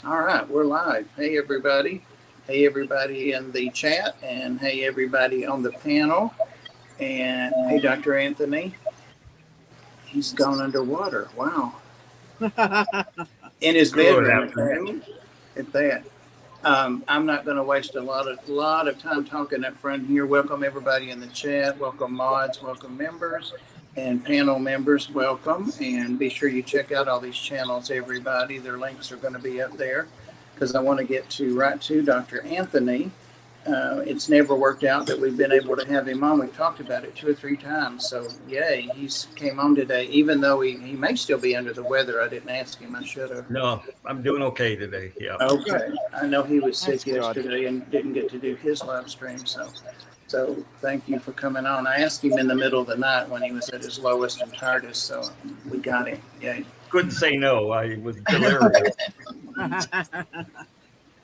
All right, we're live. Hey, everybody. Hey, everybody in the chat, and hey, everybody on the panel. And hey, Dr. Anthony. He's gone underwater. Wow. In his Good bedroom at that. afternoon. At that. I'm not going to waste a lot of time talking up front here. Welcome everybody in the chat. Welcome mods. Welcome members and panel members. Welcome, and be sure you check out all these channels. Everybody, their links are going to be up there because I want to get right to Dr. Anthony. It's never worked out that we've been able to have him on. We've talked about it 2 or 3 times. So yay, he's came on today, even though he may still be under the weather. I didn't ask him. I should have. No, I'm doing okay today. Yeah. Okay. I know he was sick That's good. yesterday and didn't get to do his live stream. So thank you for coming on. I asked him in the middle of the night when he was at his lowest and tiredest. So we got him. Yay. Couldn't say no. I was delirious.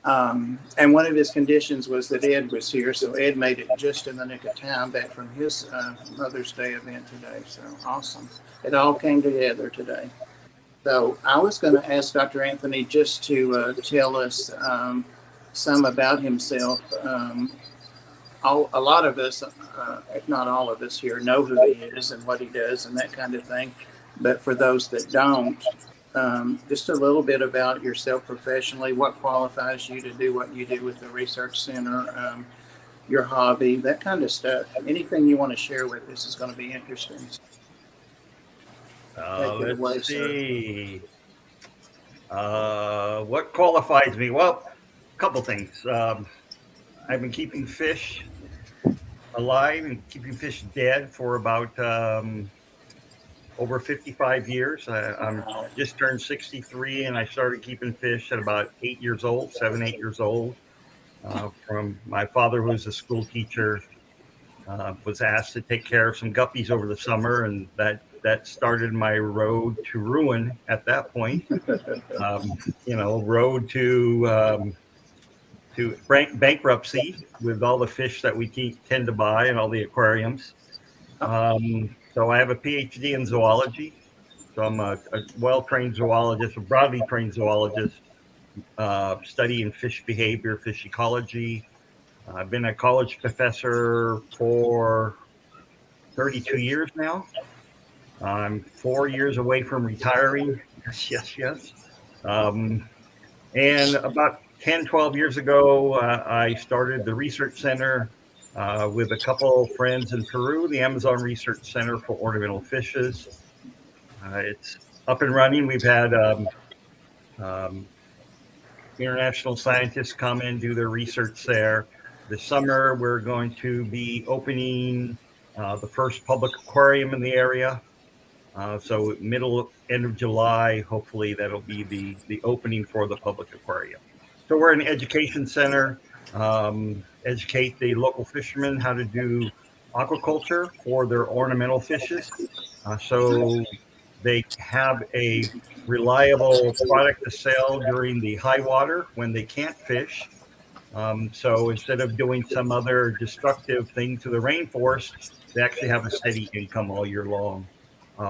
And one of his conditions was that Ed was here. So Ed made it just in the nick of time back from his Mother's Day event today. So awesome. It all came together today. So I was going to ask Dr. Anthony just to tell us some about himself. A lot of us, if not all of us here, know who he is and what he does and that kind of thing. But for those that don't, just a little bit about yourself professionally, what qualifies you to do what you do with the Research Center, your hobby, that kind of stuff. Anything you want to share with us is going to be interesting. Let's see. What qualifies me? Well, a couple things. I've been keeping fish alive and keeping fish dead for about over 55 years. I'm just turned 63, and I started keeping fish at about 8 years old, 8 years old. From my father, who was a school teacher, was asked to take care of some guppies over the summer, and that started my road to ruin at that point. Road to bankruptcy with all the fish that we tend to buy and all the aquariums. So I have a PhD in zoology. So I'm a well-trained zoologist, a broadly trained zoologist, studying fish behavior, fish ecology. I've been a college professor for 32 years now. I'm 4 years away from retiring. Yes. And about 10, 12 years ago, I started the research center with a couple of friends in Peru, the Amazon Research Center for Ornamental Fishes. It's up and running. We've had international scientists come and do their research there. This summer, we're going to be opening the first public aquarium in the area. So end of July, hopefully that'll be the opening for the public aquarium. So we're an education center, educate the local fishermen how to do aquaculture for their ornamental fishes. So they have a reliable product to sell during the high water when they can't fish. So instead of doing some other destructive thing to the rainforest, they actually have a steady income all year long.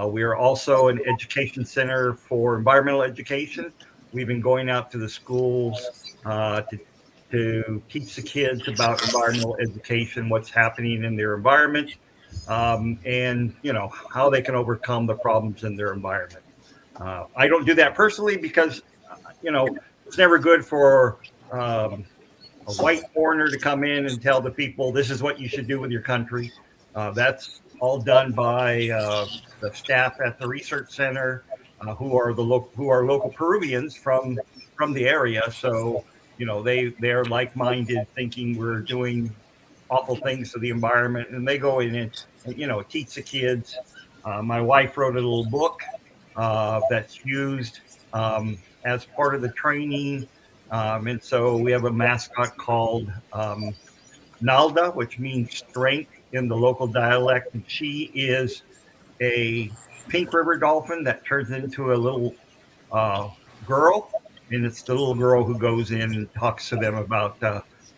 We are also an education center for environmental education. We've been going out to the schools to teach the kids about environmental education, what's happening in their environment, and how they can overcome the problems in their environment. I don't do that personally because it's never good for a white foreigner to come in and tell the people this is what you should do with your country. That's all done by the staff at the research center, who are local Peruvians from the area. So they're like-minded, thinking we're doing awful things to the environment, and they go in and teach the kids. My wife wrote a little book that's used as part of the training, and so we have a mascot called Nalda, which means strength in the local dialect, and she is a pink river dolphin that turns into a little girl, and it's the little girl who goes in and talks to them about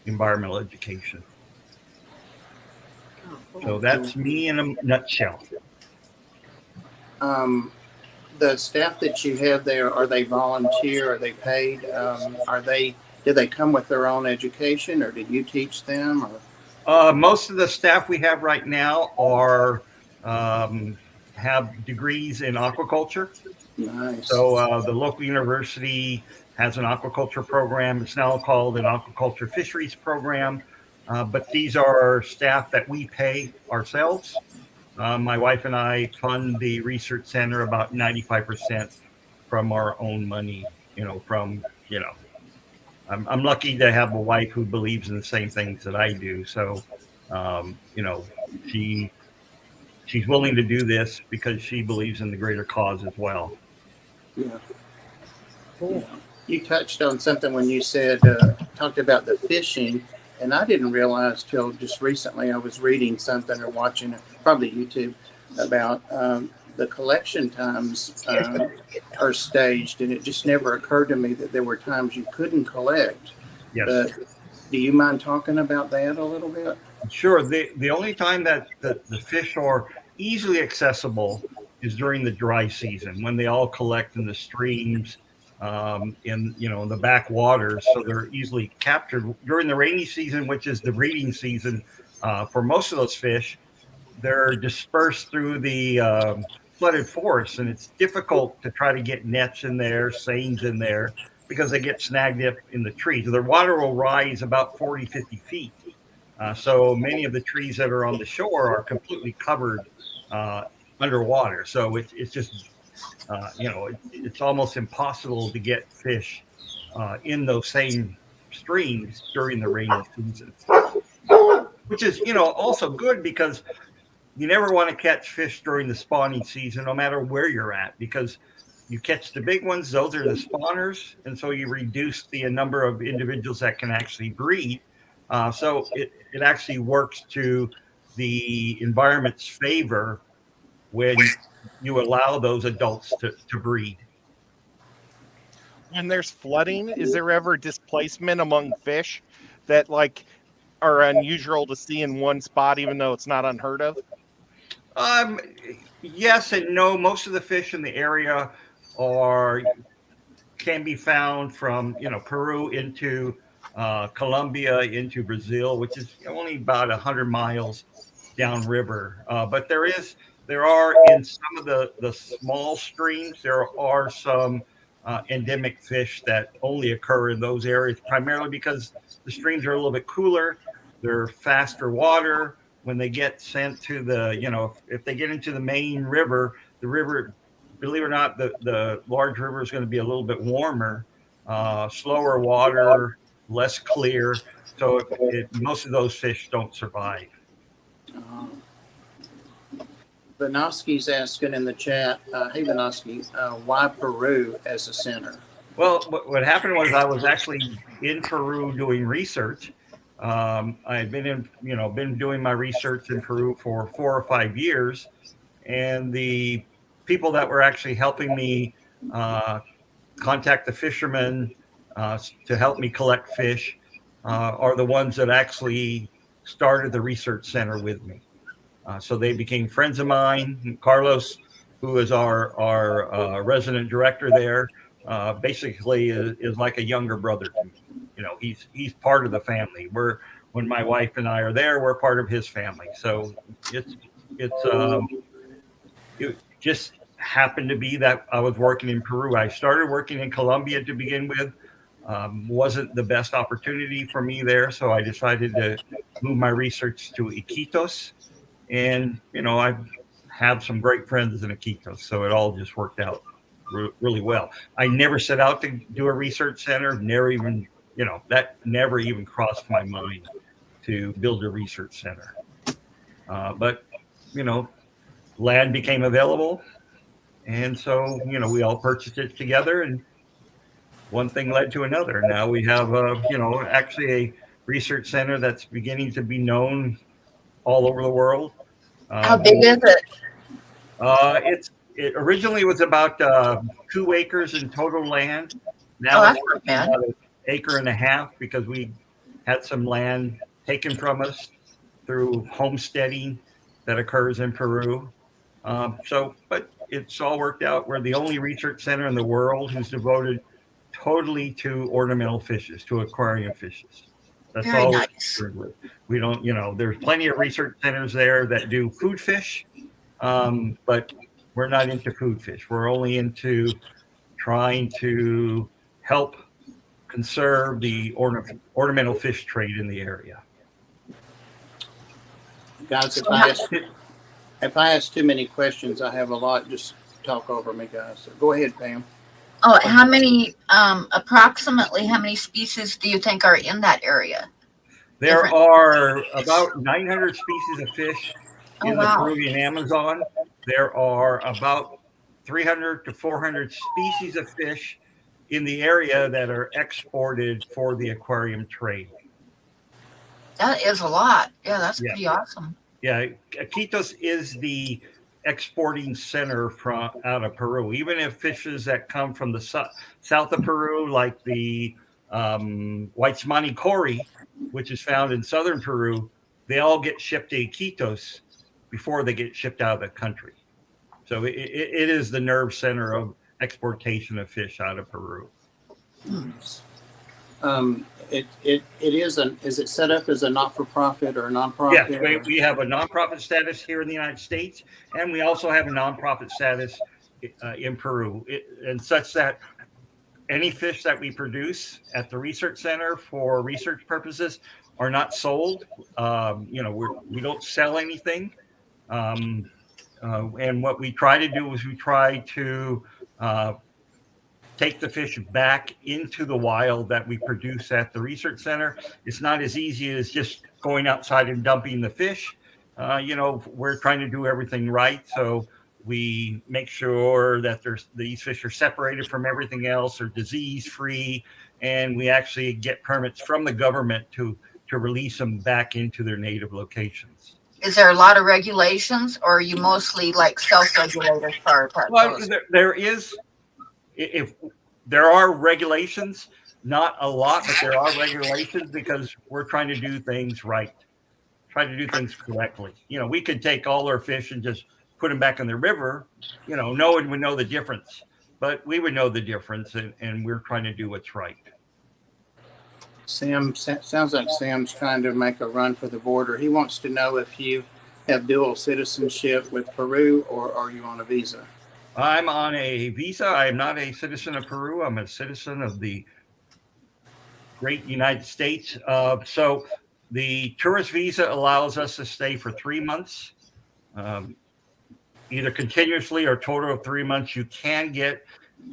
environmental education. So that's me in a nutshell. the staff that you have there, are they volunteer? Are they paid? Do they come with their own education, or did you teach them? Or Most of the staff we have right now are um, have degrees in aquaculture. nice. So the local university has an aquaculture program. It's now called an aquaculture fisheries program. But these are staff that we pay ourselves. My wife and I fund the research center about 95% from our own money. I'm lucky to have a wife who believes in the same things that I do. So, um, you know, she she's willing to do this because she believes in the greater cause as well. Yeah. Cool. You touched on something when you said talked about the fishing, and I didn't realize till just recently. I was reading something or watching probably YouTube about the collection times are staged, and it just never occurred to me that there were times you couldn't collect. Yes. But do you mind talking about that a little bit? Sure. The only time that the fish are easily accessible is during the dry season when they all collect in the streams, in the backwaters, so they're easily captured. During the rainy season, which is the breeding season for most of those fish, they're dispersed through the flooded forests, and it's difficult to try to get nets in there, seines in there, because they get snagged up in the trees. The water will rise about 40, 50 feet. So many of the trees that are on the shore are completely covered uh, underwater. So it's just, it's almost impossible to get fish in those same streams during the rainy season, which is, also good because you never want to catch fish during the spawning season, no matter where you're at, because you catch the big ones, those are the spawners, and so you reduce the number of individuals that can actually breed. So it actually works to the environment's favor when you allow those adults to breed. When there's flooding, is there ever displacement among fish that like are unusual to see in one spot, even though it's not unheard of? Um, yes and no. Most of the fish in the area are can be found from Peru into Colombia into Brazil, which is only about 100 miles downriver. But there are in some of the small streams there are some endemic fish that only occur in those areas, primarily because the streams are a little bit cooler. They're faster water. When they get sent to if they get into the main river, the river, believe it or not, the large river is going to be a little bit warmer, slower water, less clear. So most of those fish don't survive. Um, Vanoski's asking in the chat, hey Vanoski, why Peru as a center? Well, what happened was I was actually in Peru doing research. I had been doing my research in Peru for 4 or 5 years, and the people that were actually helping me uh, contact the fishermen to help me collect fish are the ones that actually started the research center with me. So they became friends of mine. Carlos, who is our resident director there, basically is like a younger brother to me. He's part of the family. When my wife and I are there, we're part of his family. So it's it just happened to be that I was working in Peru. I started working in Colombia to begin with. Wasn't the best opportunity for me there, so I decided to move my research to Iquitos. And I have some great friends in Iquitos, so it all just worked out really well. I never set out to do a research center. Never even that never even crossed my mind to build a research center. But land became available, and so we all purchased it together, and one thing led to another. Now we have actually a research center that's beginning to be known all over the world. How big is it? It originally was about 2 acres in total land. Oh, Now that's it's not bad. about an acre and a half because we had some land taken from us through homesteading that occurs in Peru. But it's all worked out. We're the only research center in the world who's devoted totally to ornamental fishes, to aquarium fishes. That's Very all we're nice. concerned with. We don't, there's plenty of research centers there that do food fish, but we're not into food fish. We're only into trying to help conserve the ornamental fish trade in the area. Guys, So how- if I ask too many questions, I have a lot. Just talk over me, guys. So go ahead, Pam. Oh, how many, approximately how many species do you think are in that area? There Different. are about 900 species of fish Oh, in the wow. Peruvian Amazon. There are about 300 to 400 species of fish in the area that are exported for the aquarium trade. That is a lot. Yeah, that's Yeah. pretty awesome. Yeah, Iquitos is the exporting center from out of Peru. Even if fishes that come from the south of Peru, like the White cory, which is found in southern Peru, they all get shipped to Iquitos before they get shipped out of the country. So it is the nerve center of exportation of fish out of Peru. Is it set up as a not-for-profit or a nonprofit? Yes, we have a nonprofit status here in the United States, and we also have a nonprofit status in Peru, and such that any fish that we produce at the research center for research purposes are not sold. We don't sell anything. And what we try to do is we try to take the fish back into the wild that we produce at the research center. It's not as easy as just going outside and dumping the fish. We're trying to do everything right. So we make sure that these fish are separated from everything else, or disease free, and we actually get permits from the government to release them back into their native locations. Is there a lot of regulations, or are you mostly like self-regulated as far as that Well, goes? there is, if there are regulations, not a lot, but there are regulations because we're trying to do things right, try to do things correctly. We could take all our fish and just put them back in the river. No one would know the difference, but we would know the difference, and we're trying to do what's right. Sam, sounds like Sam's trying to make a run for the border. He wants to know if you have dual citizenship with Peru, or are you on a visa? I'm on a visa. I am not a citizen of Peru. I'm a citizen of the great United States. So the tourist visa allows us to stay for 3 months, either continuously or total of 3 months. You can get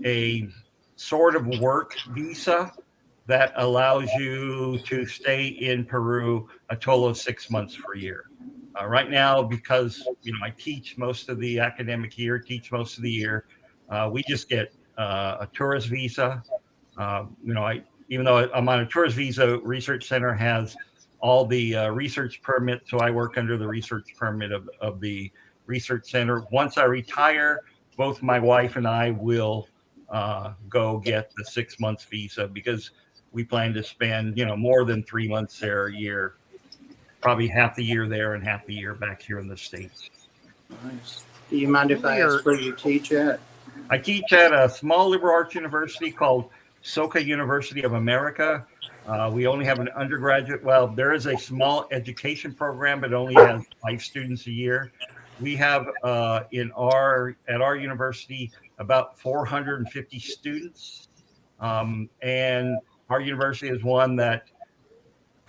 a sort of work visa that allows you to stay in Peru a total of 6 months per year. Right now, because I teach most of the academic year, we just get a tourist visa. Even though I'm on a tourist visa, Research Center has all the research permits, so I work under the research permit of the Research Center. Once I retire, both my wife and I will go get the 6 months visa, because we plan to spend more than 3 months there a year, probably half the year there and half the year back here in the States. Nice. Do you mind if I ask where you teach at? I teach at a small liberal arts university called Soka University of America. We only have an undergraduate. Well, there is a small education program, but it only has 5 students a year. We have at our university about 450 students, and our university is one that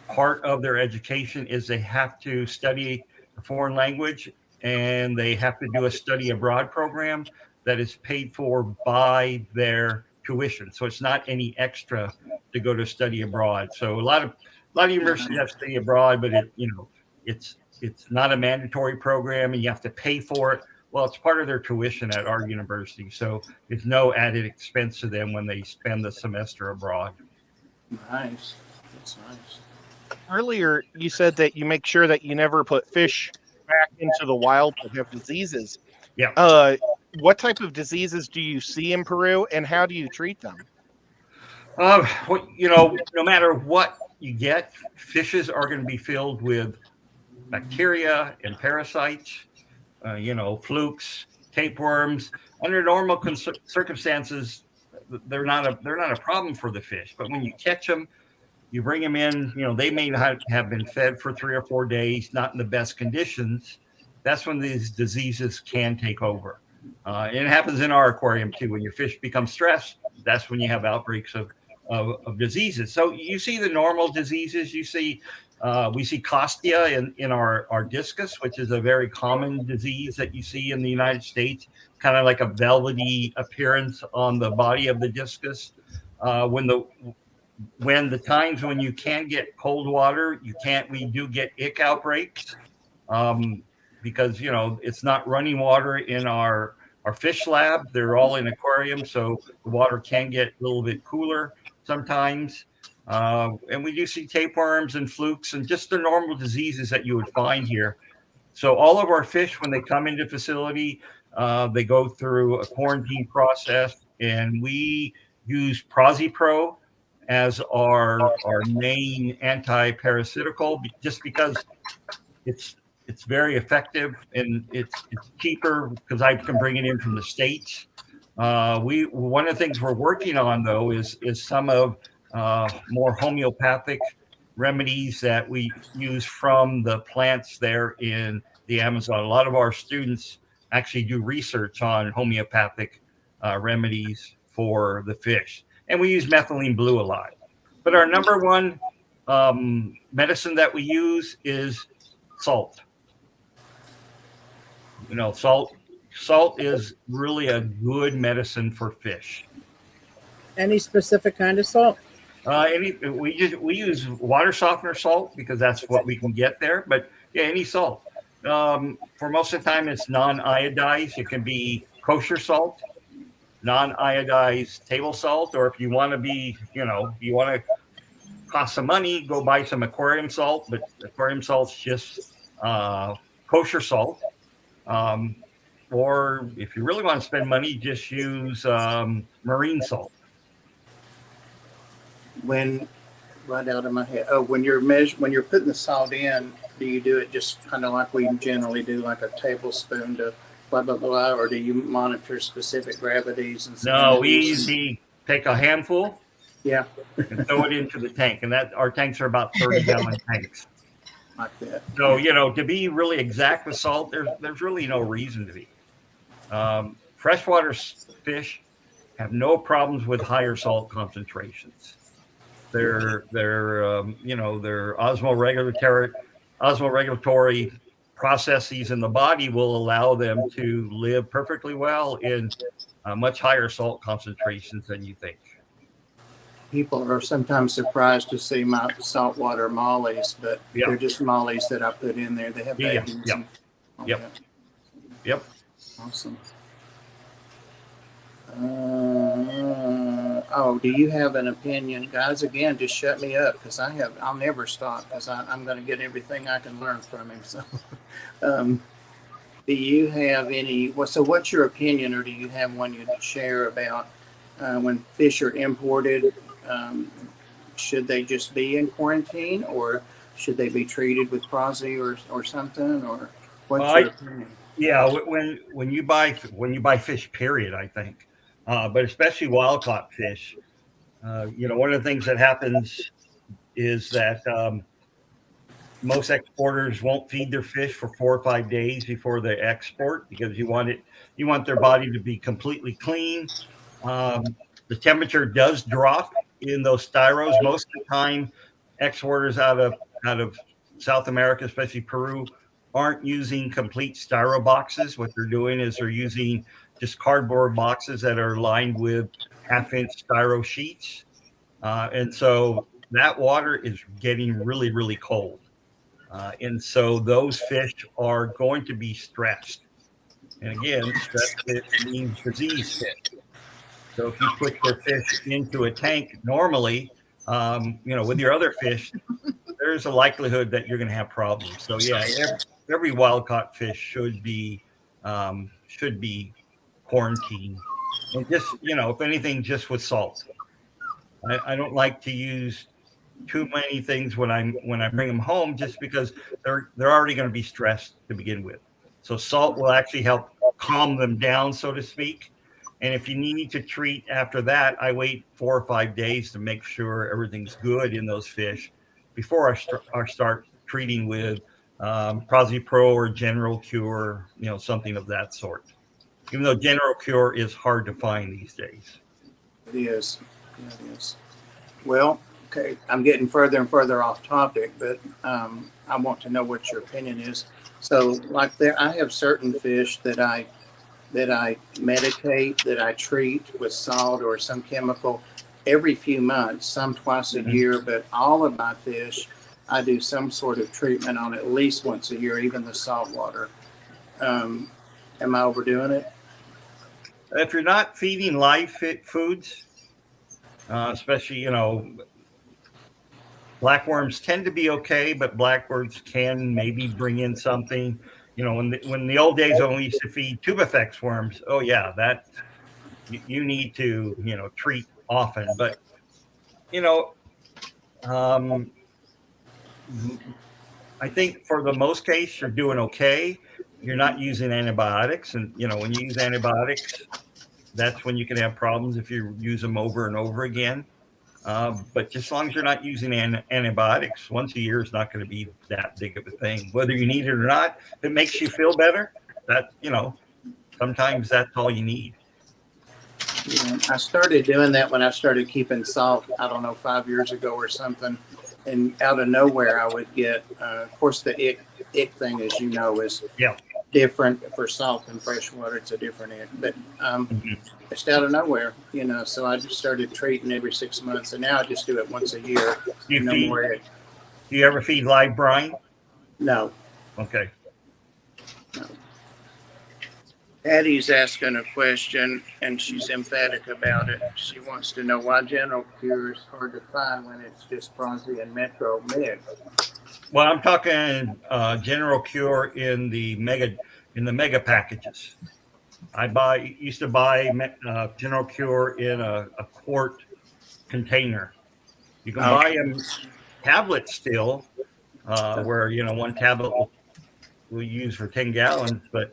part of their education is they have to study a foreign language, and they have to do a study abroad program that is paid for by their tuition. So it's not any extra to go to study abroad. So a lot of universities have study abroad, but it's not a mandatory program, and you have to pay for it. Well, it's part of their tuition at our university, so it's no added expense to them when they spend the semester abroad. Nice. That's nice. Earlier, you said that you make sure that you never put fish back into the wild that have diseases. Yeah. What type of diseases do you see in Peru, and how do you treat them? No matter what you get, fishes are going to be filled with bacteria and parasites, flukes, tapeworms. Under normal circumstances, they're not a problem for the fish. But when you catch them, you bring them in, they may not have been fed for 3 or 4 days, not in the best conditions. That's when these diseases can take over. And it happens in our aquarium too. When your fish become stressed, that's when you have outbreaks of diseases. So you see the normal diseases. We see Costia in our discus, which is a very common disease that you see in the United States, kind of like a velvety appearance on the body of the discus. When the times when you can get cold water, we do get ick outbreaks, because it's not running water in our fish lab. They're all in aquariums, so the water can get a little bit cooler sometimes. And we do see tapeworms and flukes and just the normal diseases that you would find here. So all of our fish, when they come into facility, they go through a quarantine process, and we use ProziPro as our main anti-parasitical, just because it's very effective, and it's cheaper because I can bring it in from the States. One of the things we're working on though is some of more homeopathic remedies that we use from the plants there in the Amazon. A lot of our students actually do research on homeopathic remedies for the fish, and we use methylene blue a lot. But our number one medicine that we use is salt. Salt is really a good medicine for fish. Any specific kind of salt? We use water softener salt because that's what we can get there. But yeah, any salt. For most of the time, it's non-iodized. It can be kosher salt, non-iodized table salt, or if you want to you want to cost some money, go buy some aquarium salt. But aquarium salt's just kosher salt. Or if you really want to spend money, just use marine salt. Right out of my head. Oh, when you're putting the salt in, do you do it just kind of like we generally do, like a tablespoon to blah blah blah, or do you monitor specific gravities and stuff? No, we usually take a handful, yeah, and throw it into the tank, and that our tanks are about 30-gallon tanks. Like that. So to be really exact with salt, there's really no reason to be. Freshwater fish have no problems with higher salt concentrations. Their osmoregulatory processes in the body will allow them to live perfectly well in much higher salt concentrations than you think. People are sometimes surprised to see my saltwater mollies, but they're just mollies that I put in there. They have babies. Yep. Awesome. Do you have an opinion, guys? Again, just shut me up because I'll never stop because I'm going to get everything I can learn from him. So, do you have any? So, what's your opinion, or do you have one you'd share about when fish are imported? Should they just be in quarantine, or should they be treated with Prozi or something? Or what's your opinion? Yeah, when you buy fish, period, I think, but especially wild caught fish, one of the things that happens is that most exporters won't feed their fish for 4 or 5 days before they export because you want their body to be completely clean. The temperature does drop in those styros. Most of the time, exporters out of South America, especially Peru, aren't using complete styro boxes. What they're doing is they're using just cardboard boxes that are lined with 1/2-inch styro sheets. And so that water is getting really, really cold. And so those fish are going to be stressed. And again, stress means disease fish. So if you put your fish into a tank normally, with your other fish, there's a likelihood that you're going to have problems. So yeah, every wild caught fish should be quarantined, and just if anything, just with salt. I don't like to use too many things when I bring them home, just because they're already going to be stressed to begin with. So salt will actually help calm them down, so to speak. And if you need to treat after that, I wait 4 or 5 days to make sure everything's good in those fish before I start treating with Pro or General Cure, something of that sort. Even though General Cure is hard to find these days. It is. Yeah, it is. Well, okay, I'm getting further and further off topic, but I want to know what your opinion is. So, like I have certain fish that I medicate, that I treat with salt or some chemical every few months, some twice a year, but all of my fish, I do some sort of treatment on at least once a year, even the salt water. Am I overdoing it? If you're not feeding live foods, especially, blackworms tend to be okay, but blackbirds can maybe bring in something. When the old days only used to feed tubifex worms, oh yeah, that you need to treat often. But I think for the most case you're doing okay. You're not using antibiotics, and when you use antibiotics, that's when you can have problems if you use them over and over again. But just as long as you're not using antibiotics, once a year is not going to be that big of a thing. Whether you need it or not, if it makes you feel better, that sometimes that's all you need. Yeah, I started doing that when I started keeping salt, I don't know, 5 years ago or something. And out of nowhere, I would get, of course, the ick thing, as you know, is different for salt and fresh water. It's a different ick. But just out of nowhere, so I just started treating every 6 months. And now I just do it once a year. More ick. Do you ever feed live brine? No. Okay. No. Addie's asking a question, and she's emphatic about it. She wants to know why General Cure is hard to find when it's just Bronzy and Metro mix. Well, I'm talking General Cure in the mega packages. I used to buy General Cure in a quart container. You can buy them tablets still, where one tablet will use for 10 gallons, but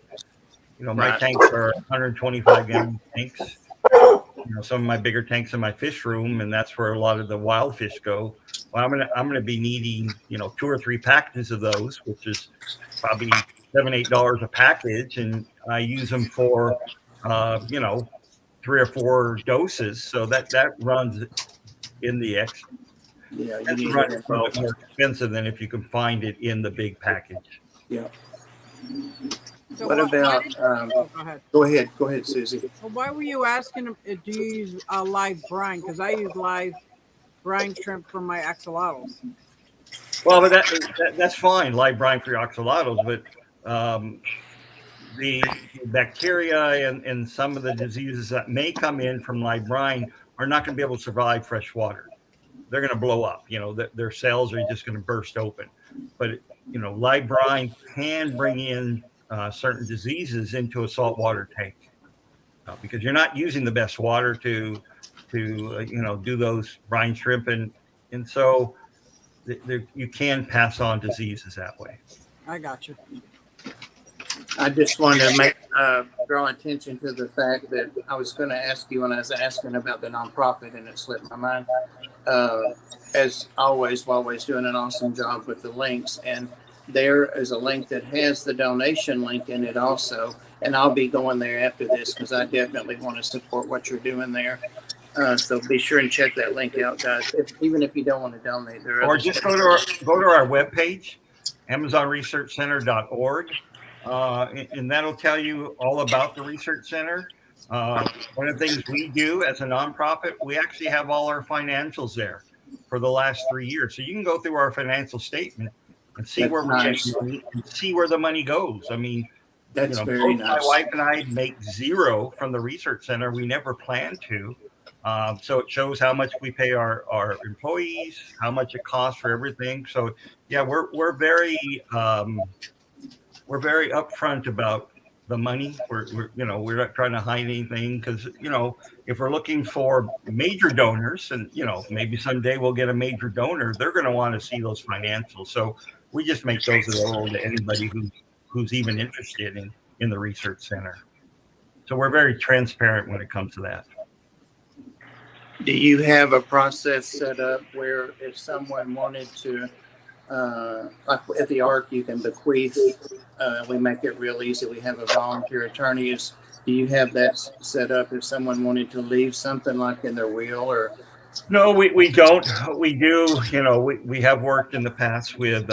my tanks are 125 gallon tanks. Some of my bigger tanks in my fish room, and that's where a lot of the wild fish go. Well, I'm gonna be needing 2 or 3 packages of those, which is probably $7-8 a package, and I use them for 3 or 4 doses. So that runs in the extra. Yeah, you That's need runs it a little bit more expensive than if you can find it in the big package. Yeah. So What about? Go ahead, Susie. Well, why were you asking? Do you use live brine? Because I use live brine shrimp for my axolotls. Well, but that's fine, live brine for your axolotls, but the bacteria and some of the diseases that may come in from live brine are not going to be able to survive fresh water. They're going to blow up. Their cells are just going to burst open. But live brine can bring in certain diseases into a saltwater tank because you're not using the best water to do those brine shrimp, and so you can pass on diseases that way. I got you. I just wanted to draw attention to the fact that I was going to ask you when I was asking about the nonprofit, and it slipped my mind. As always, Huawei's doing an awesome job with the links, and there is a link that has the donation link in it also, and I'll be going there after this because I definitely want to support what you're doing there. So be sure and check that link out, guys. Even if you don't want to donate, or just go to our webpage, AmazonResearchCenter.org, and that'll tell you all about the research center. One of the things we do as a nonprofit, we actually have all our financials there for the last 3 years. So you can go through our financial statement and see where we're getting money and see where the money goes. I mean, that's very nice. My wife and I make zero from the research center. We never planned to. So it shows how much we pay our employees, how much it costs for everything. So yeah, we're very upfront about the money. We're not trying to hide anything because if we're looking for major donors, and maybe someday we'll get a major donor, they're going to want to see those financials. So we just make those available to anybody who's even interested in the research center. So we're very transparent when it comes to that. Do you have a process set up where if someone wanted to, like at the ARC, you can bequeath, we make it real easy. We have a volunteer attorney. Do you have that set up if someone wanted to leave something like in their will or? No, we don't. We do, we have worked in the past with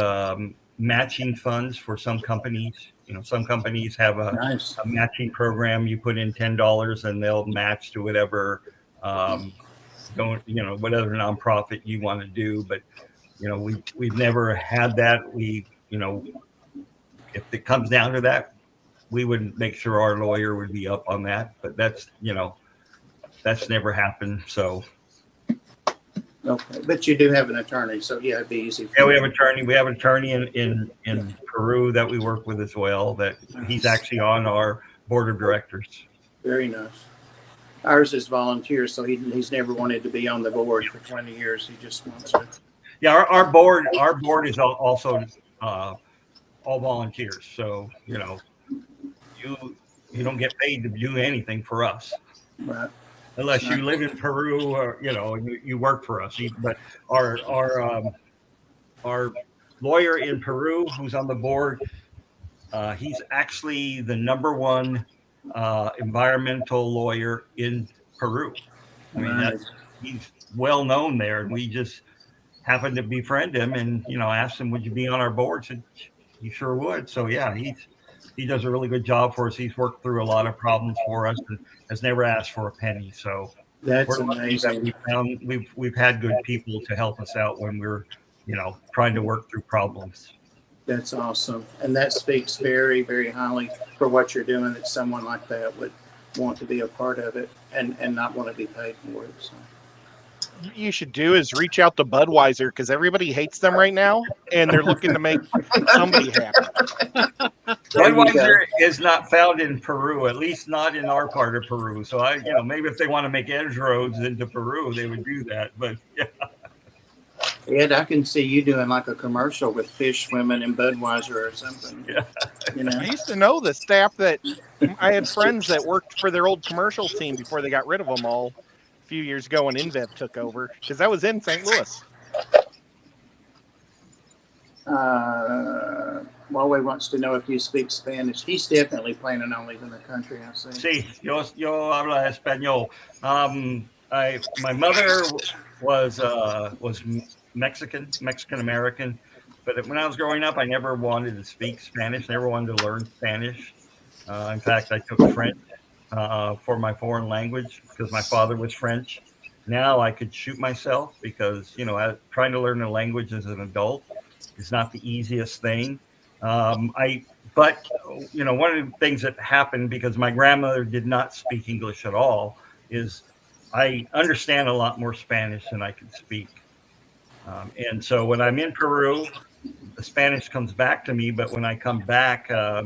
matching funds for some companies. Some companies have Nice. a matching program. You put in $10 and they'll match to whatever, whatever nonprofit you want to do. But, we've never had that. If it comes down to that, we would make sure our lawyer would be up on that. But that's never happened. So. Okay, but you do have an attorney, so yeah, it'd be easy. Yeah, we have an attorney. We have an attorney in Peru that we work with as well. That he's actually on our board of directors. Very nice. Ours is volunteer, so he's never wanted to be on the board for 20 years. He just wants to. Yeah, our board is also all volunteers. So you don't get paid to do anything for us. Right. Unless you live in Peru or you work for us. But our lawyer in Peru who's on the board, he's actually the #1 environmental lawyer in Peru. I mean, he's well known there, and we just happened to befriend him and asked him, would you be on our board? Said he sure would. So yeah, he does a really good job for us. He's worked through a lot of problems for us and has never asked for a penny. So that's amazing. We've had good people to help us out when we're, trying to work through problems. That's awesome. And that speaks very, very highly for what you're doing, that someone like that would want to be a part of it and not want to be paid for it. So. What you should do is reach out to Budweiser because everybody hates them right now and they're looking to make somebody happy. Budweiser is not found in Peru, at least not in our part of Peru. So maybe if they want to make edge roads into Peru, they would do that. But yeah. Ed, I can see you doing like a commercial with fish swimming in Budweiser or something. Yeah. I used to know the staff that I had friends that worked for their old commercial team before they got rid of them all a few years ago when InBev took over, because I was in St. Louis. Huawei wants to know if you speak Spanish. He's definitely planning on leaving the country, I see. Sí, yo hablo español. My mother was Mexican American, but when I was growing up, I never wanted to speak Spanish, never wanted to learn Spanish. In fact, I took French for my foreign language because my father was French. Now I could shoot myself because, trying to learn a language as an adult is not the easiest thing. But one of the things that happened because my grandmother did not speak English at all is I understand a lot more Spanish than I can speak. And so when I'm in Peru, the Spanish comes back to me, but when I come back, I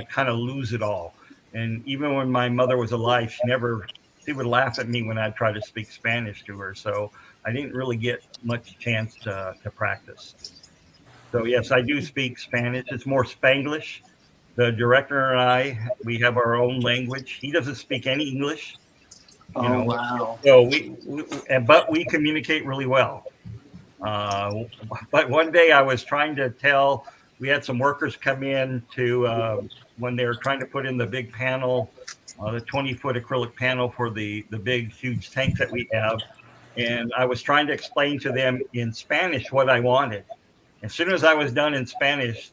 kind of lose it all. And even when my mother was alive, she would laugh at me when I try to speak Spanish to her. So I didn't really get much chance to practice. So yes, I do speak Spanish. It's more Spanglish. The director and I, we have our own language. He doesn't speak any English. Wow. So but we communicate really well. But one day I was trying to we had some workers come in to when they were trying to put in the big panel, the 20-foot acrylic panel for the big, huge tank that we have. And I was trying to explain to them in Spanish what I wanted. As soon as I was done in Spanish,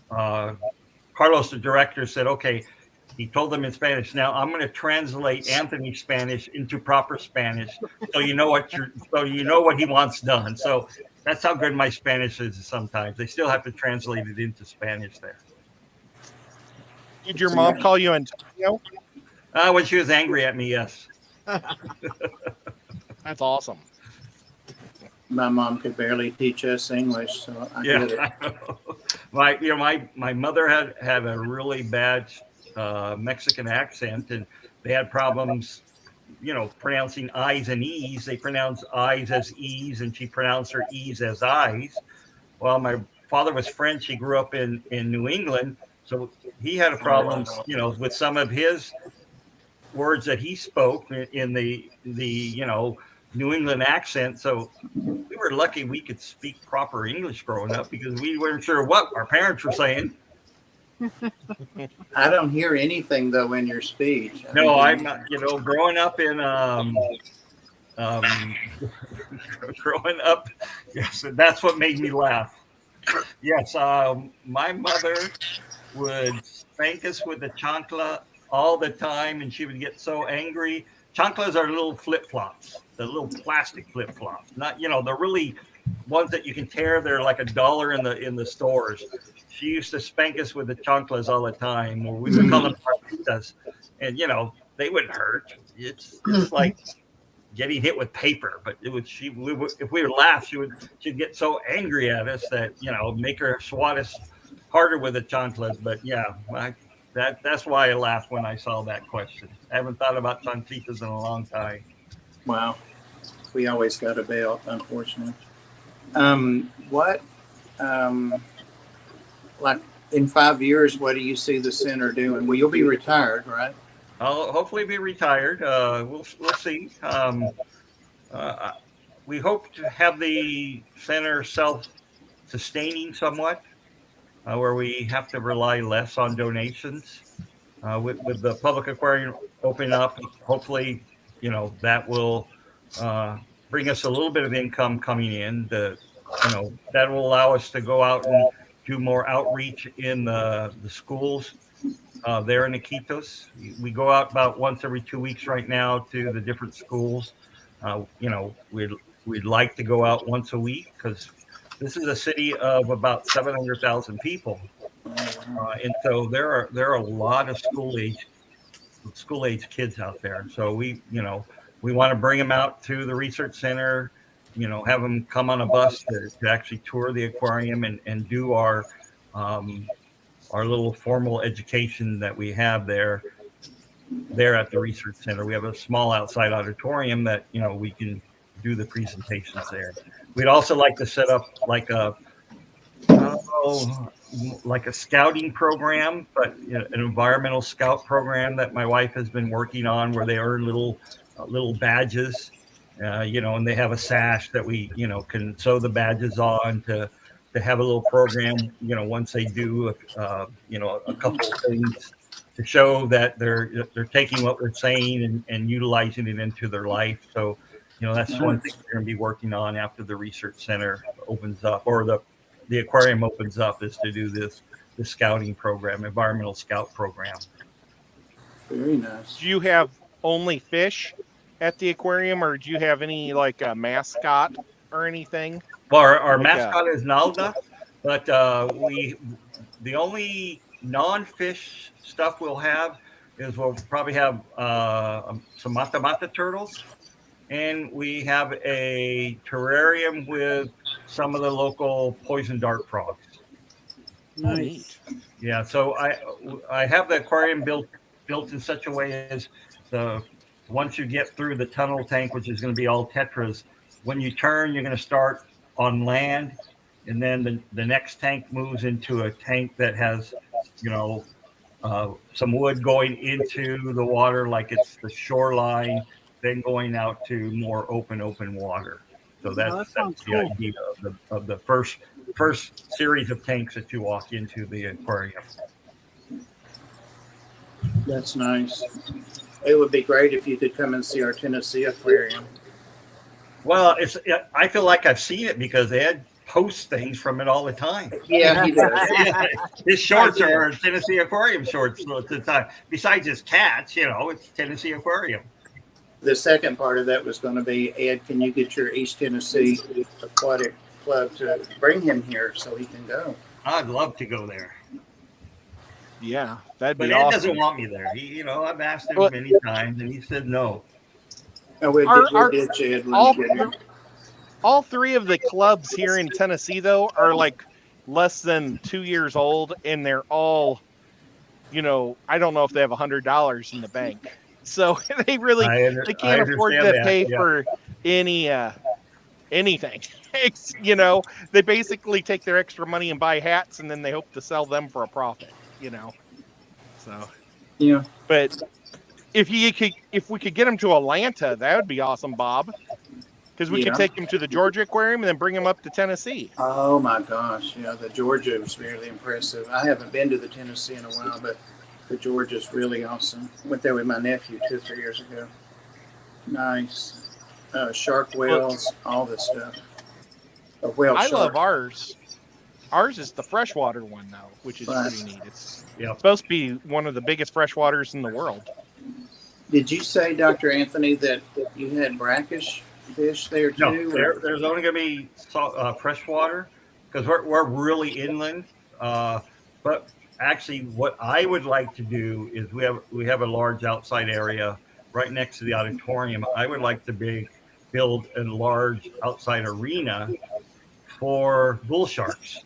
Carlos, the director, said, okay, he told them in Spanish, now I'm going to translate Anthony's Spanish into proper Spanish so you know what he wants done. So that's how good my Spanish is sometimes. They still have to translate it into Spanish there. Did your mom call you Antonio? When she was angry at me, yes. That's awesome. My mom could barely teach us English, so I get it. My mother had a really bad Mexican accent, and they had problems, pronouncing I's and E's. They pronounce I's as E's, and she pronounced her E's as I's. Well, my father was French. He grew up in New England, So he had a problem, with some of his words that he spoke in the New England accent. So we were lucky we could speak proper English growing up because we weren't sure what our parents were saying. I don't hear anything though in your speech. No, I'm not. Growing up in growing up, yes, that's what made me laugh. Yes, my mother would spank us with the chancla all the time, and she would get so angry. Chanclas are little flip flops, the little plastic flip flops, not the really ones that you can tear. They're like $1 in the stores. She used to spank us with the chanclas all the time, or we would call them parlitas, and they wouldn't hurt. It's like getting hit with paper, but it would if we would laugh, she'd get so angry at us that make her swat us harder with the chanclas. But that's why I laughed when I saw that question. I haven't thought about chanclitas in a long time. Wow, we always got a belt, unfortunately. Like in 5 years, what do you see the center doing? Well, you'll be retired, right? I'll hopefully be retired. We'll see. We hope to have the center self-sustaining somewhat, where we have to rely less on donations. With the public aquarium opening up, hopefully, that will bring us a little bit of income coming in. That will allow us to go out and do more outreach in the schools there in Iquitos. We go out about once every 2 weeks right now to the different schools. We'd like to go out once a week because this is a city of about 700,000 people, and so there are a lot of school age kids out there. So we want to bring them out to the research center. Have them come on a bus to actually tour the aquarium and do our little formal education that we have there at the research center. We have a small outside auditorium that we can do the presentations there. We'd also like to set up like a scouting program, but an environmental scout program that my wife has been working on, where they earn little badges, and they have a sash that we can sew the badges on to have a little program, once they do a couple of things to show that they're taking what we're saying and utilizing it into their life. So that's one thing we're going to be working on after the research center opens up, or the aquarium opens up, is to do this scouting program, environmental scout program. Very nice. Do you have only fish at the aquarium, or do you have any like a mascot or anything? Well, our mascot is Nalda, but the only non-fish stuff we'll have is we'll probably have some mata-mata turtles, and we have a terrarium with some of the local poison dart frogs. Nice. Yeah, so I have the aquarium built in such a way as once you get through the tunnel tank, which is going to be all tetras, when you turn, you're going to start on land, and then the next tank moves into a tank that has some wood going into the water, like it's the shoreline, then going out to more open water. So that's the cool. idea of the first series of tanks that you walk into the aquarium. That's nice. It would be great if you could come and see our Tennessee aquarium. Well, I feel like I've seen it because Ed posts things from it all the time. Yeah, he does. His shorts are Tennessee Aquarium shorts most of the time. Besides his cats, it's Tennessee Aquarium. The second part of that was going to be, Ed, can you get your East Tennessee Aquatic Club to bring him here so he can go? I'd love to go there. Yeah, that'd be But Ed awesome. doesn't want me there. He, I've asked him many times, and he said no. Oh, we did, Ed. All three of the clubs here in Tennessee, though, are like less than 2 years old, and they're all, I don't know if they have $100 in the bank. So they really they can't afford to pay for any anything. They basically take their extra money and buy hats, and then they hope to sell them for a profit. So, Yeah. but if we could get him to Atlanta, that would be awesome, Bob. Because we could Yeah. take him to the Georgia Aquarium and then bring him up to Tennessee. Oh my gosh. Yeah, the Georgia was really impressive. I haven't been to the Tennessee in a while, but the Georgia's really awesome. Went there with my nephew 2 or 3 years ago. Nice. Shark whales, all this stuff. A whale I shark. love ours. Ours is the freshwater one, though, which is Right. pretty neat. It's Yep. supposed to be one of the biggest freshwaters in the world. Did you say, Dr. Anthony, that you had brackish fish there No, too? there's only going to be freshwater because we're really inland. But actually, what I would like to do is we have a large outside area right next to the auditorium. I would like to build a large outside arena for bull sharks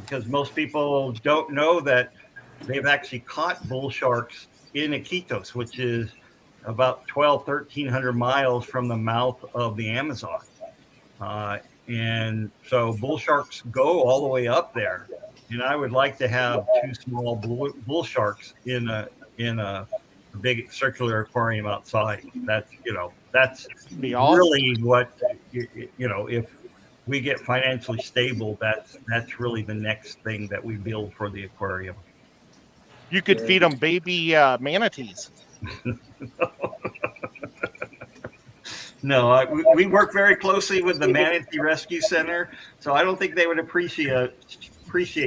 because most people don't know that they've actually caught bull sharks in Iquitos, which is about 1,300 miles from the mouth of the Amazon. And so bull sharks go all the way up there. And I would like to have 2 small bull sharks in a big circular aquarium outside. That's Be awesome. really what, if we get financially stable, that's really the next thing that we build for the aquarium. You could feed them baby manatees. No, we work very closely with the Manatee Rescue Center, so I don't think they would appreciate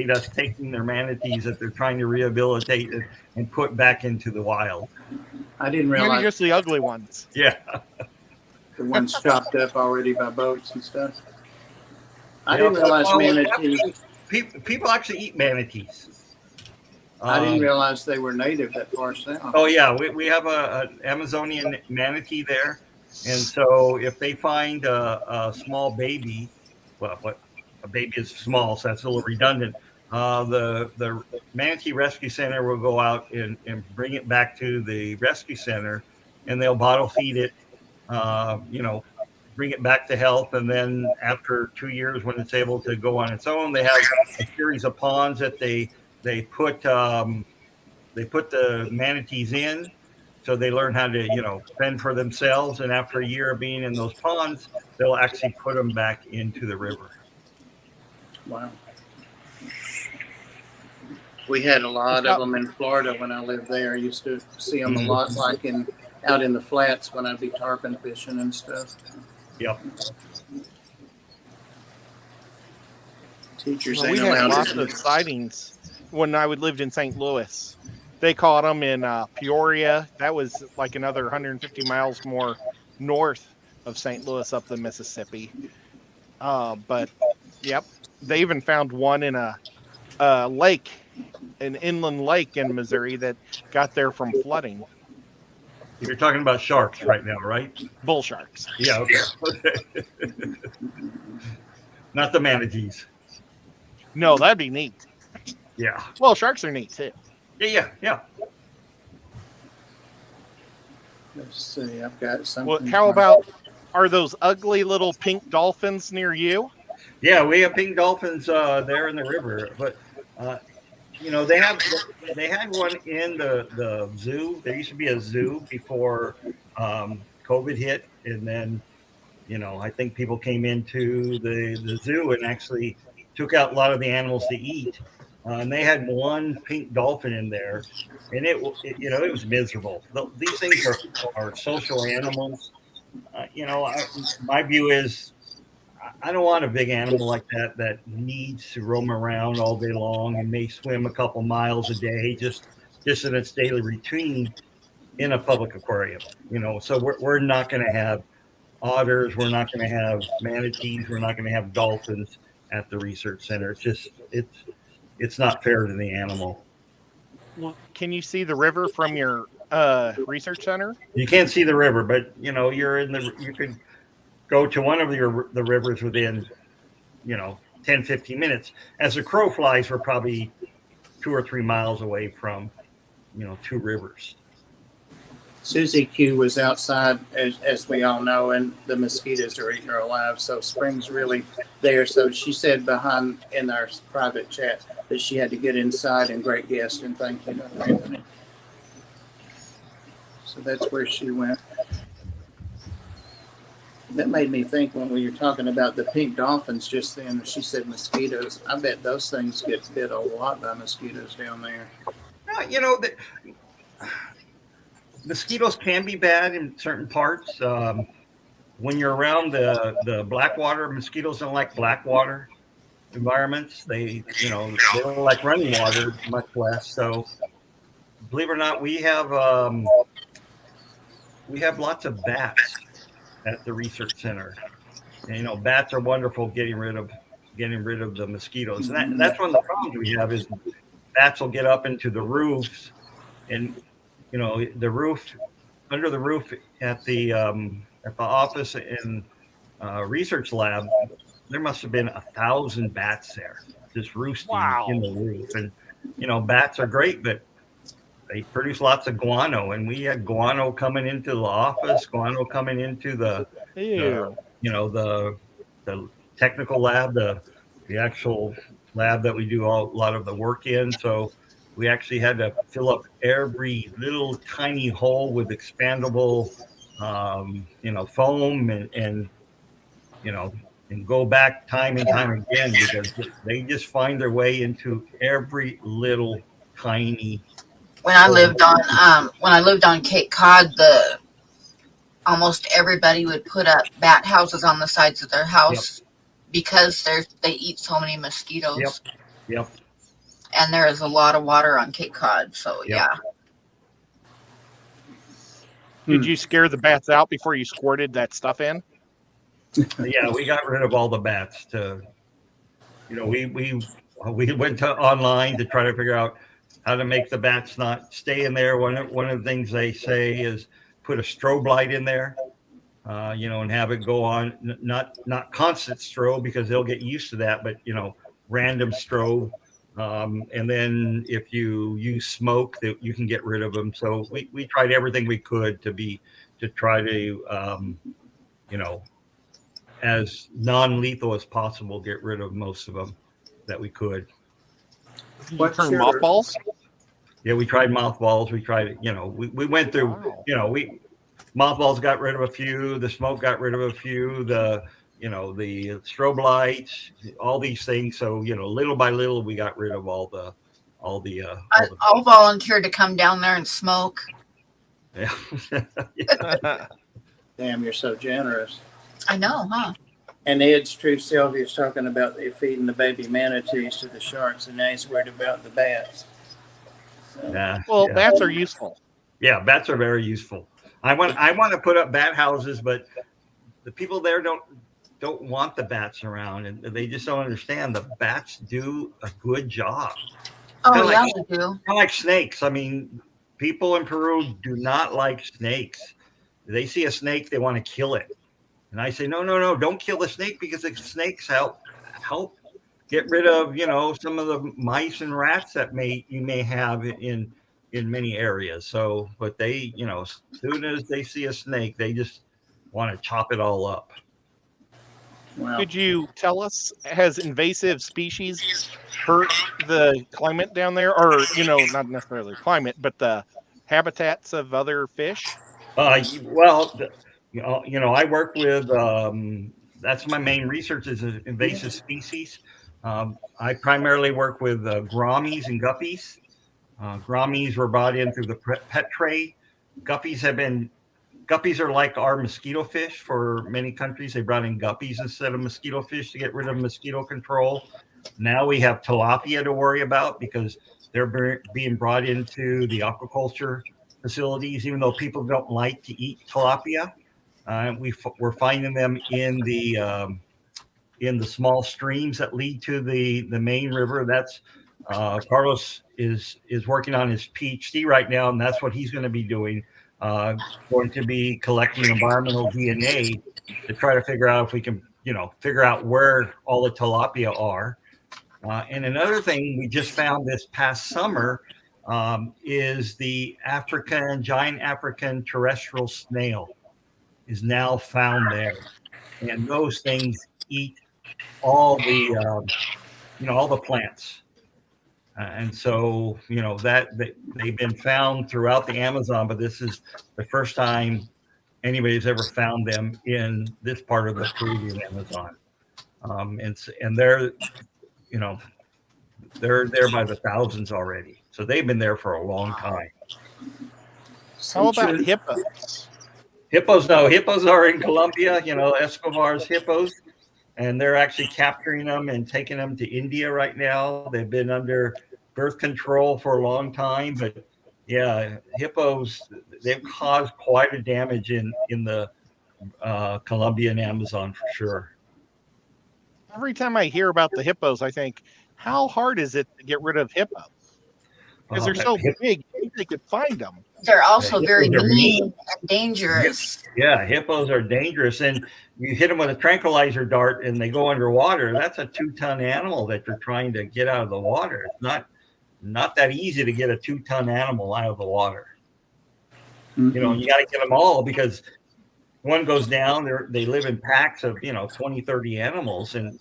us taking their manatees that they're trying to rehabilitate and put back into the wild. I didn't Maybe realize just the ugly ones. Yeah. the ones chopped up already by boats and stuff. I Yeah, didn't realize well, manatees. People actually eat manatees. I didn't realize they were native that far south. Oh yeah, we have an Amazonian manatee there, and so if they find a small baby, well, what a baby is small, so that's a little redundant. The Manatee Rescue Center will go out and bring it back to the rescue center, and they'll bottle feed it, bring it back to health, and then after 2 years, when it's able to go on its own, they have a series of ponds that they put the manatees in, so they learn how to fend for themselves. And after a year of being in those ponds, they'll actually put them back into the river. Wow. We had a lot of them in Florida when I lived there. I used to see them a lot, like out in the flats when I'd be tarpon fishing and stuff. Yep. Teachers Well, ain't we had allowed lots to. of sightings when I lived in St. Louis. They caught them in Peoria. That was like another 150 miles more north of St. Louis up the Mississippi. But yep, they even found one in a lake, an inland lake in Missouri that got there from flooding. You're talking about sharks right now, right? Bull sharks. Yeah. Okay. Not the manatees. No, that'd be neat. Yeah. Well, sharks are neat too. Yeah. Let's see, I've got something. Well, how about, are those ugly little pink dolphins near you? Yeah, we have pink dolphins there in the river, but they had one in the zoo. There used to be a zoo before COVID hit, and then I think people came into the zoo and actually took out a lot of the animals to eat. And they had one pink dolphin in there, and it was miserable. These things are social animals. My view is I don't want a big animal like that needs to roam around all day long and may swim a couple miles a day just in its daily routine in a public aquarium. So we're not going to have otters, we're not going to have manatees, we're not going to have dolphins at the research center. It's not fair to the animal. Well, can you see the river from your research center? You can't see the river, but you could go to one of the rivers within 10, 15 minutes. As the crow flies, we're probably 2 or 3 miles away from 2 rivers. Susie Q was outside, as we all know, and the mosquitoes are eating her alive. So spring's really there. So she said in our private chat, that she had to get inside, and great guest, and thank you, Dr. Anthony. So that's where she went. That made me think when we were talking about the pink dolphins just then, she said mosquitoes. I bet those things get bit a lot by mosquitoes down there. You know, mosquitoes can be bad in certain parts. When you're around the black water, mosquitoes don't like black water environments. They don't like running water, much less. So, believe it or not, we have lots of bats at the research center. And, bats are wonderful getting rid of the mosquitoes. And that's one of the problems we have is bats will get up into the roofs, and the roof, under the roof at the office and research lab, there must have been 1,000 bats there just roosting in the roof. And bats are great, but they produce lots of guano, and we had guano coming into the office, guano coming into the technical lab, the actual lab that we do a lot of the work in. So we actually had to fill up every little tiny hole with expandable, foam and go back time and time again, because they just find their way into every little tiny. When I lived on Cape Cod, almost everybody would put up bat houses on the sides of their house because they eat so many mosquitoes. Yep. And there is a lot of water on Cape Cod, so yeah. Did you scare the bats out before you squirted that stuff in? Yeah, we got rid of all the bats. We went online to try to figure out how to make the bats not stay in there. One of the things they say is put a strobe light in there, and have it go on, not constant strobe, because they'll get used to that, but random strobe. And then if you use smoke, that you can get rid of them. So we tried everything we could to try to as non-lethal as possible, get rid of most of them that we could. Did you turn mothballs? Yeah, we tried mothballs. We tried, we went through, mothballs got rid of a few, the smoke got rid of a few, the strobe lights, all these things. So, little by little, we got rid of all the. I'll volunteer to come down there and smoke. Yeah. Damn, you're so generous. I know, huh? And Ed's true Sylvia's talking about they feeding the baby manatees to the sharks, and now he's worried about the bats. So. Yeah. Well, bats are useful. Yeah, bats are very useful. I want to put up bat houses, but the people there don't want the bats around, and they just don't understand. The bats do a good job. Oh, they do. Kind of like snakes. I mean, people in Peru do not like snakes. They see a snake, they want to kill it. And I say, no, don't kill the snake, because the snakes help get rid of, some of the mice and rats that you may have in many areas. So, but they, as soon as they see a snake, they just want to chop it all up. Wow. Could you tell us, has invasive species hurt the climate down there, or not necessarily climate, but the habitats of other fish? Well, I work with. That's my main research is invasive species. I primarily work with gouramis and guppies. Gouramis were brought in through the pet trade. Guppies are like our mosquito fish for many countries. They brought in guppies instead of mosquito fish to get rid of mosquito control. Now we have tilapia to worry about, because they're being brought into the aquaculture facilities, even though people don't like to eat tilapia. We're finding them in the small streams that lead to the main river. That's Carlos is working on his PhD right now, and that's what he's going to be doing. Going to be collecting environmental DNA to try to figure out if we can, figure out where all the tilapia are. And another thing we just found this past summer is the giant African terrestrial snail is now found there. And those things eat all the, all the plants. And so, they've been found throughout the Amazon, but this is the first time anybody's ever found them in this part of the Peruvian Amazon. And they're, they're there by the thousands already. So they've been there for a long time. How about hippos? Hippos, no, hippos are in Colombia, Escobar's hippos, and they're actually capturing them and taking them to India right now. They've been under birth control for a long time, but yeah, hippos, they've caused quite a damage in the Colombian Amazon for sure. Every time I hear about the hippos, I think, how hard is it to get rid of hippos? Because they're so big, they could find them. They're also very mean and dangerous. Yeah, hippos are dangerous, and you hit them with a tranquilizer dart and they go underwater. That's a 2-ton animal that you're trying to get out of the water. It's not that easy to get a 2-ton animal out of the water. You got to get them all, because one goes down, they live in packs of 20, 30 animals, and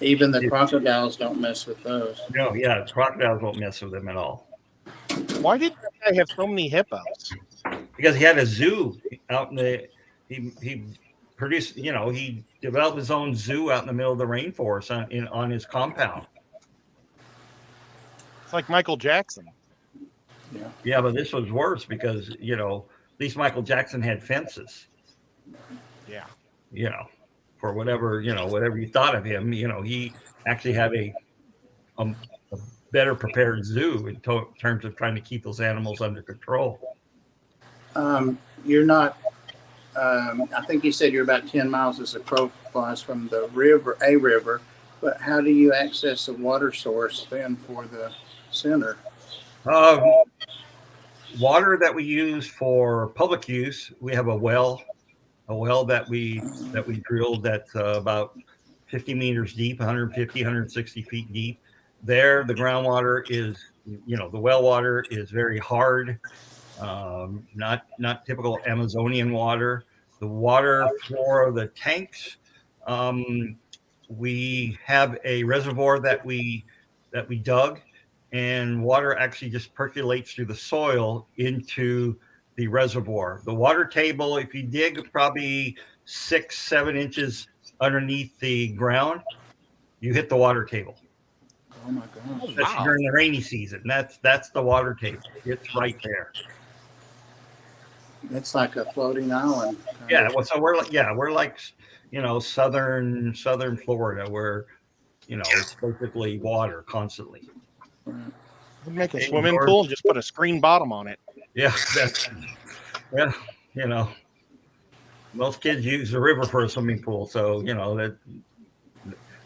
even the crocodiles don't mess with those. No, yeah, crocodiles won't mess with them at all. Why did that guy have so many hippos? Because he had a zoo out in the he produced, he developed his own zoo out in the middle of the rainforest on his compound. It's like Michael Jackson. Yeah, but this was worse because, at least Michael Jackson had fences. Yeah. For whatever you thought of him, he actually had a better prepared zoo in terms of trying to keep those animals under control. You're not, I think you said you're about 10 miles as a crow flies from the river, but how do you access a water source then for the center? Water that we use for public use, we have a well that we drilled that's about 50 meters deep, 150, 160 feet deep. There, the groundwater is, the well water is very hard, not typical Amazonian water. The water for the tanks, we have a reservoir that we dug, and water actually just percolates through the soil into the reservoir. The water table, if you dig probably 6-7 inches underneath the ground, you hit the water table. Oh my gosh! Especially during the rainy season. That's the water table. It's right there. It's like a floating island. Yeah. Well, so we're like southern Florida, where it's basically water constantly. Right. Make a swimming pool and just put a screen bottom on it. Yeah, most kids use the river for a swimming pool, so that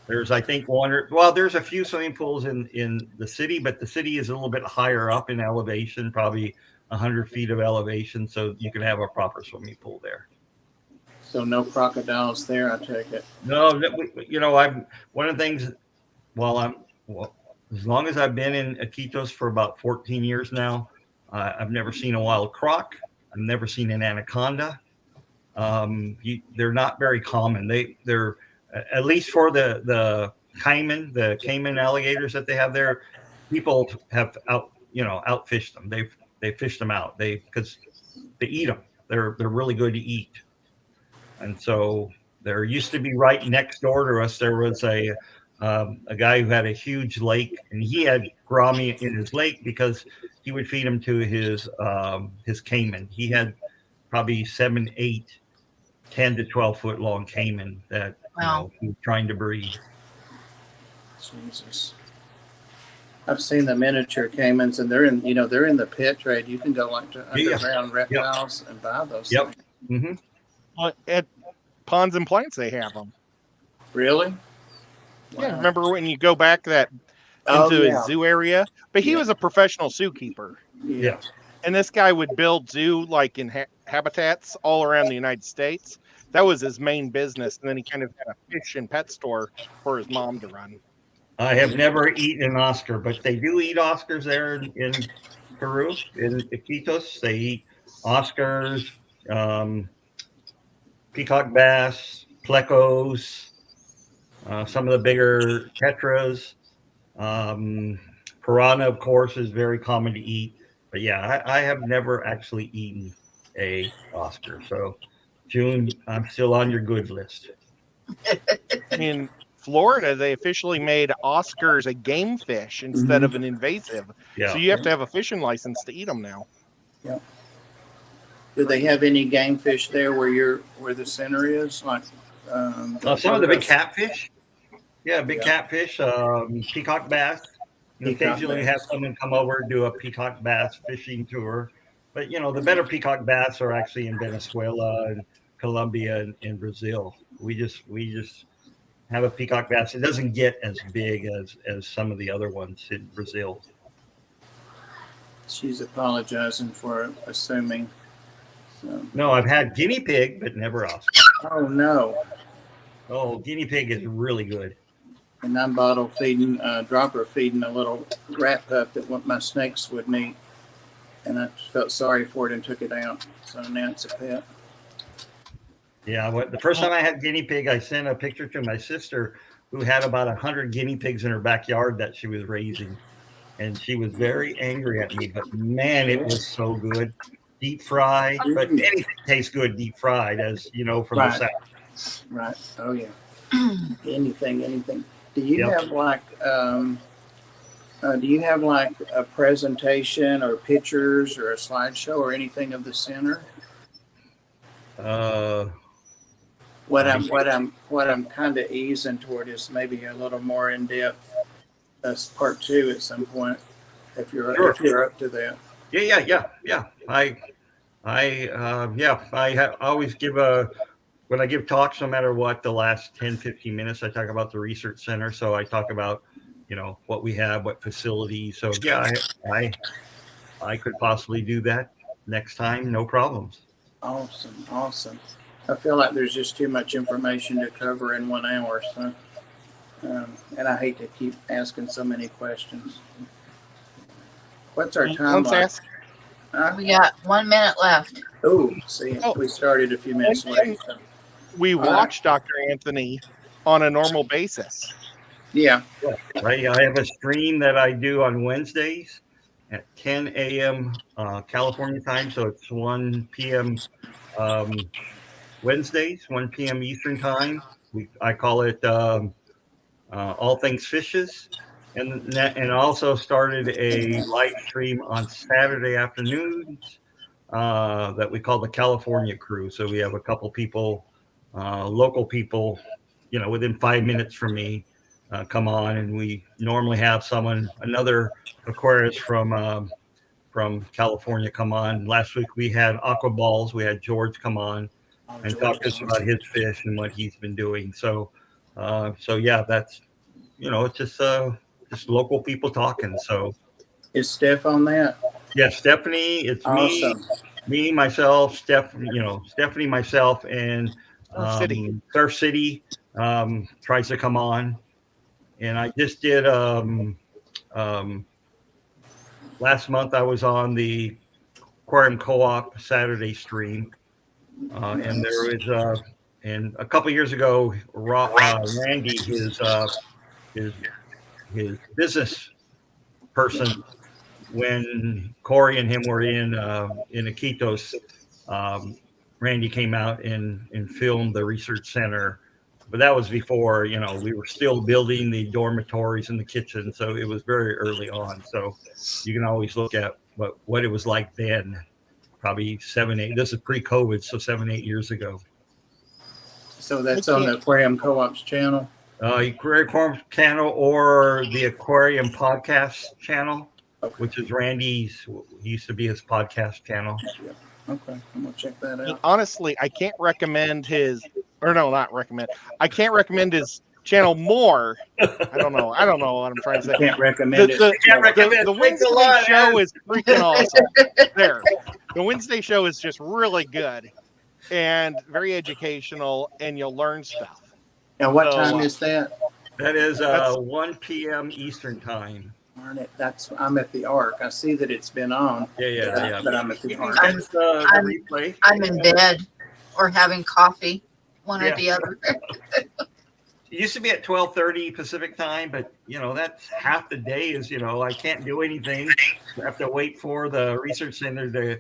there's, I think, there's a few swimming pools in the city, but the city is a little bit higher up in elevation, probably 100 feet of elevation, so you can have a proper swimming pool there. So no crocodiles there, I take it. No, I'm one of the things. As long as I've been in Iquitos for about 14 years now, I've never seen a wild croc. I've never seen an anaconda. They're not very common. They're at least for the caiman alligators that they have there. People have outfished them. They fished them out. Because they eat them. They're really good to eat. And so there used to be, right next door to us, there was a guy who had a huge lake, and he had gourami in his lake because he would feed them to his caiman. He had probably 7, 8, 10 to 12 foot long caiman that he was trying to breed. Jesus. I've seen the miniature caimans, and they're in the pet trade. You can go like to underground reptiles and buy those things. Mm-hmm. At Ponds and Plants, they have them. Really? Yeah, Wow. remember when you go back into his zoo area? But he was a professional zookeeper. Yeah. And this guy would build zoo like in habitats all around the United States. That was his main business. And then he kind of had a fish and pet store for his mom to run. I have never eaten an Oscar, but they do eat Oscars there in Peru, in Iquitos. They eat Oscars, peacock bass, plecos. some of the bigger tetras. Piranha, of course, is very common to eat. But yeah, I have never actually eaten a Oscar. So, June, I'm still on your good list. In Florida, they officially made Oscars a game fish instead of an invasive. Yeah. So you have to have a fishing license to eat them now. Do they have any game fish there where the center is? Like Some of the big catfish. Yeah, big catfish, peacock bass. Occasionally have someone come over, do a peacock bass fishing tour. But, the better peacock bass are actually in Venezuela and Colombia and Brazil. We just have a peacock bass. It doesn't get as big as some of the other ones in Brazil. She's apologizing for assuming. So. No, I've had guinea pig, but never Oscar. Oh, no. Oh, guinea pig is really good. And I'm bottle feeding, dropper feeding a little rat pup that my snakes wouldn't eat. And I felt sorry for it and took it out. So now it's a pet. Yeah, the first time I had guinea pig, I sent a picture to my sister who had about 100 guinea pigs in her backyard that she was raising. And she was very angry at me, but man, it was so good. Deep fried, but anything tastes good deep fried, as you know from the South. Right. Oh, yeah. Anything. Do you have like a presentation or pictures or a slideshow or anything of the center? What I'm kind of easing toward is maybe a little more in depth. That's part 2 at some point, if you're up to that. Yeah. I always give when I give talks, no matter what, the last 10, 15 minutes, I talk about the research center. So I talk about, what we have, what facilities. So yeah, I could possibly do that next time. No problems. Awesome. I feel like there's just too much information to cover in 1 hour. So, and I hate to keep asking so many questions. What's our time like? We got 1 minute left. We started a few minutes late. So. We watch Dr. Anthony on a normal basis. Yeah. Right. I have a stream that I do on Wednesdays at 10 a.m. California time. So it's 1 p.m. Wednesdays, 1 p.m. Eastern time. I call it All Things Fishes. And also started a live stream on Saturday afternoons that we call the California Crew. So we have a couple people, local people, within 5 minutes from me come on, and we normally have another aquarist from California come on. Last week we had Aqua Balls. We had George come on and talk to us about his fish and what he's been doing. So yeah, that's it's just local people talking. So is Steph on that? Yeah, Stephanie. It's awesome. me, myself, Stephanie, myself, and Surf City tries to come on. And I just did last month I was on the Aquarium Co-op Saturday stream. And there was and a couple years ago, Randy, his business person, when Corey and him were in Iquitos, Randy came out and filmed the research center. But that was before, we were still building the dormitories and the kitchen. So it was very early on. So you can always look at what it was like then, probably 7, 8. This is pre-COVID, so 7, 8 years ago. So that's on the Aquarium Co-op's channel? Aquarium channel or the Aquarium podcast channel, which is Randy's. He used to be his podcast channel. Okay, I'm gonna check that out. Honestly, I can't recommend I can't recommend his channel more. I don't know what I'm trying to say. Can't recommend it. The Wednesday show is freaking awesome. The Wednesday show is just really good and very educational, and you'll learn stuff. And what time is that? That is 1 p.m. Eastern time. Darn it, I'm at the Ark. I see that it's been on. Yeah. But I'm at the Ark. I'm in bed or having coffee, one or the other. used to be at 12:30 Pacific time, but that's half the day is, I can't do anything. I have to wait for the research center, the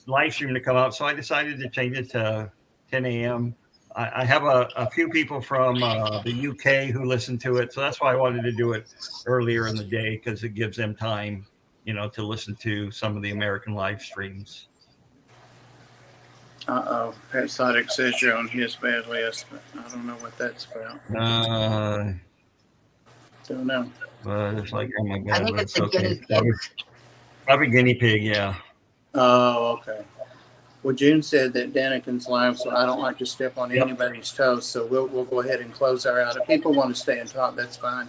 live stream to come out. So I decided to change it to 10 a.m. I have a few people from the UK who listen to it. So that's why I wanted to do it earlier in the day, because it gives them time, to listen to some of the American live streams. Exotic says you're on his bad list, but I don't know what that's about. Don't know. It's like, oh my God. I think it's a guinea pig. Probably guinea pig, yeah. Oh, okay. Well, June said that Daniken's live, so I don't like to step on anybody's toes. So we'll go ahead and close our out. If people want to stay and talk, that's fine.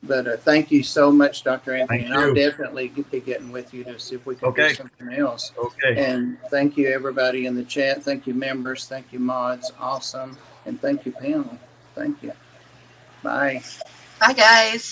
But thank you so much, Dr. Anthony. Thank and I'll you. definitely be getting with you to see if we can do something else. Okay. And thank you, everybody in the chat. Thank you, members. Thank you, mods. Awesome. And thank you, panel. Thank you. Bye. Bye, guys.